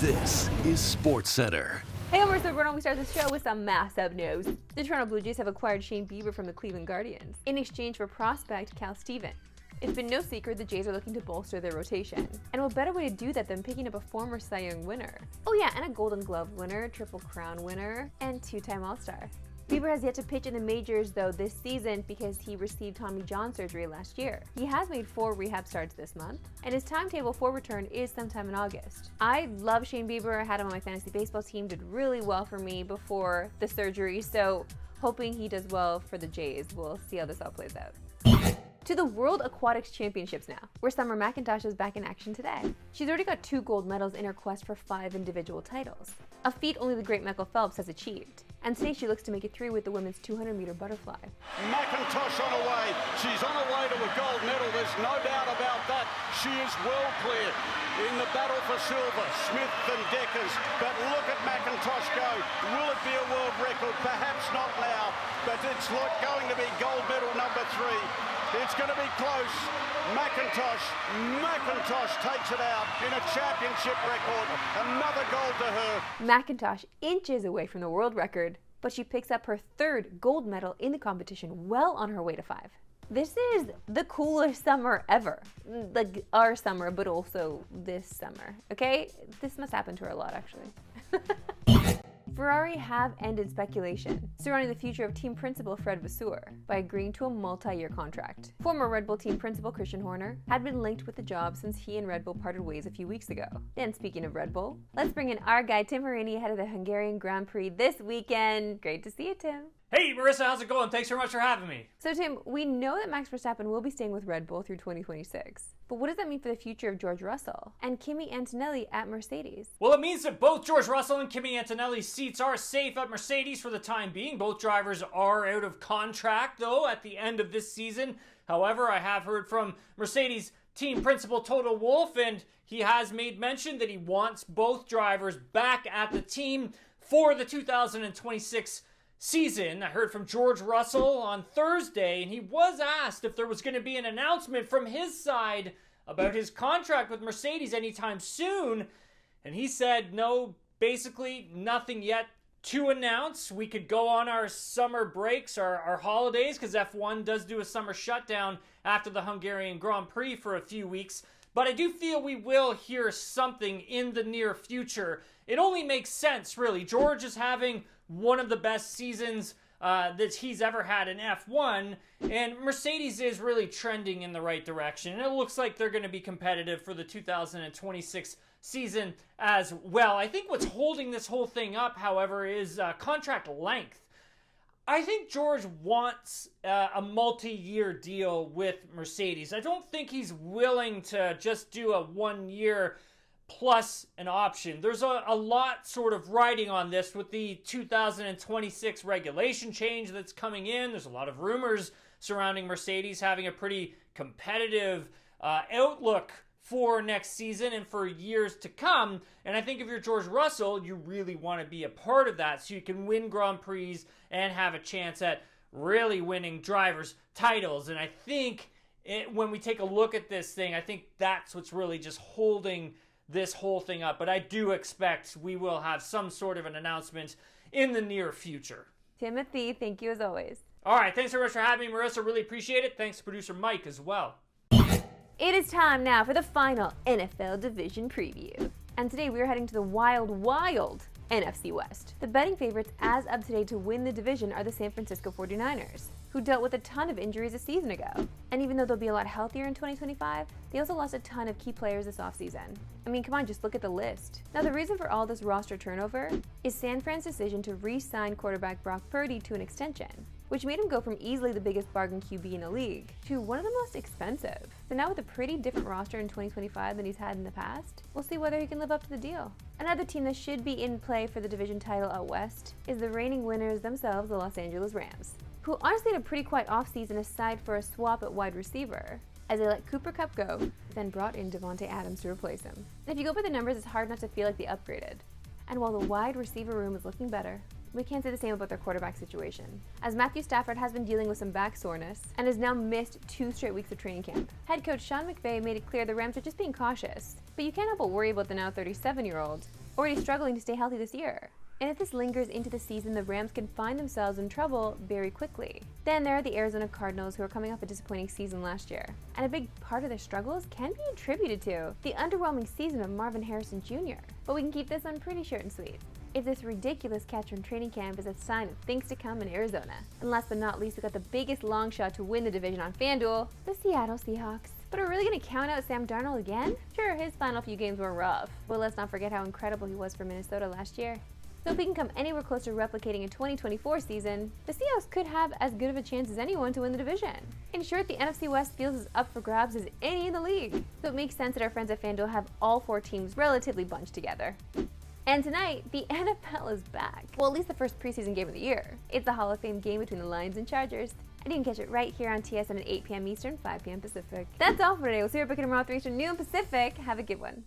This is Sportscentre. Hey, I'm Marissa. We start the show with some massive news. The Toronto Blue Jays have acquired Shane Bieber from the Cleveland Guardians in exchange for prospect Cal Steven. It's been no secret the Jays are looking to bolster their rotation. And what better way to do that than picking up a former Cy Young winner? Oh yeah, and a Golden Glove winner, Triple Crown winner, and two-time All-Star. Bieber has yet to pitch in the majors though this season because he received Tommy John surgery last year. He has made 4 rehab starts this month, and his timetable for return is sometime in August. I love Shane Bieber. I had him on my fantasy baseball team, did really well for me before the surgery, so hoping he does well for the Jays. We'll see how this all plays out. To the World Aquatics Championships now, where Summer McIntosh is back in action today. She's already got 2 gold medals in her quest for 5 individual titles, a feat only the great Michael Phelps has achieved. And today she looks to make it 3 with the women's 200-meter butterfly. McIntosh on her way. She's on her way to a gold medal. There's no doubt about that. She is well clear in the battle for silver. Smith and Deckers. But look at McIntosh go. Will it be a world record? Perhaps not now. But it's going to be gold medal number 3. It's going to be close. McIntosh takes it out in a championship record. Another gold to her. McIntosh inches away from the world record, but she picks up her 3rd gold medal in the competition, well on her way to 5. This is the coolest summer ever. Like our summer, but also this summer, okay? This must happen to her a lot, actually. Ferrari have ended speculation surrounding the future of team principal Fred Vasseur by agreeing to a multi-year contract. Former Red Bull team principal Christian Horner had been linked with the job since he and Red Bull parted ways a few weeks ago. And speaking of Red Bull, let's bring in our guy Tim Hauraney ahead of the Hungarian Grand Prix this weekend. Great to see you, Tim. Hey Marissa, how's it going? Thanks very much for having me. So Tim, we know that Max Verstappen will be staying with Red Bull through 2026. But what does that mean for the future of George Russell and Kimi Antonelli at Mercedes? Well, it means that both George Russell and Kimi Antonelli's seats are safe at Mercedes for the time being. Both drivers are out of contract, though, at the end of this season. However, I have heard from Mercedes team principal Toto Wolff, and he has made mention that he wants both drivers back at the team for the 2026 season. I heard from George Russell on Thursday, and he was asked if there was going to be an announcement from his side about his contract with Mercedes anytime soon, and he said no, basically nothing yet to announce. We could go on our summer breaks, our holidays, because F1 does do a summer shutdown after the Hungarian Grand Prix for a few weeks, but I do feel we will hear something in the near future. It only makes sense, really. George is having one of the best seasons that he's ever had in F1, and Mercedes is really trending in the right direction, and it looks like they're going to be competitive for the 2026 season as well. I think what's holding this whole thing up, however, is contract length. I think George wants a multi-year deal with Mercedes. I don't think he's willing to just do a 1-year plus an option. There's a lot sort of riding on this with the 2026 regulation change that's coming in. There's a lot of rumors surrounding Mercedes having a pretty competitive outlook for next season and for years to come. And I think if you're George Russell, you really want to be a part of that so you can win Grand Prix and have a chance at really winning drivers' titles. And I think when we take a look at this thing, I think that's what's really just holding this whole thing up. But I do expect we will have some sort of an announcement in the near future. Timothy, thank you as always. All right, thanks very much for having me, Marissa. Really appreciate it. Thanks to producer Mike as well. It is time now for the final NFL division preview. And today we are heading to the wild NFC West. The betting favorites as of today to win the division are the San Francisco 49ers, who dealt with a ton of injuries a season ago. And even though they'll be a lot healthier in 2025, they also lost a ton of key players this offseason. I mean, come on, just look at the list. Now, the reason for all this roster turnover is San Fran's decision to re-sign quarterback Brock Purdy to an extension, which made him go from easily the biggest bargain QB in the league to one of the most expensive. So now with a pretty different roster in 2025 than he's had in the past, we'll see whether he can live up to the deal. Another team that should be in play for the division title out west is the reigning winners themselves, the Los Angeles Rams, who honestly had a pretty quiet offseason aside for a swap at wide receiver, as they let Cooper Kupp go, then brought in Devontae Adams to replace him. And if you go by the numbers, it's hard not to feel like they upgraded. And while the wide receiver room is looking better, we can't say the same about their quarterback situation, as Matthew Stafford has been dealing with some back soreness and has now missed 2 straight weeks of training camp. Head coach Sean McVay made it clear the Rams are just being cautious, but you can't help but worry about the now 37-year-old, already struggling to stay healthy this year. And if this lingers into the season, the Rams can find themselves in trouble very quickly. Then there are the Arizona Cardinals, who are coming off a disappointing season last year. And a big part of their struggles can be attributed to the underwhelming season of Marvin Harrison Jr. But we can keep this one pretty short and sweet. If this ridiculous catch from training camp is a sign of things to come in Arizona. And last but not least, we got the biggest long shot to win the division on FanDuel, the Seattle Seahawks. But are we really going to count out Sam Darnold again? Sure, his final few games were rough, but let's not forget how incredible he was for Minnesota last year. So if we can come anywhere close to replicating a 2024 season, the Seahawks could have as good of a chance as anyone to win the division. In short, the NFC West feels as up for grabs as any in the league. So it makes sense that our friends at FanDuel have all 4 teams relatively bunched together. And tonight, the NFL is back. Well, at least the first preseason game of the year. It's the Hall of Fame game between the Lions and Chargers. And you can catch it right here on TSN at 8 p.m. Eastern, 5 p.m. Pacific. That's all for today. We'll see you back tomorrow at 3 Eastern, noon Pacific. Have a good one.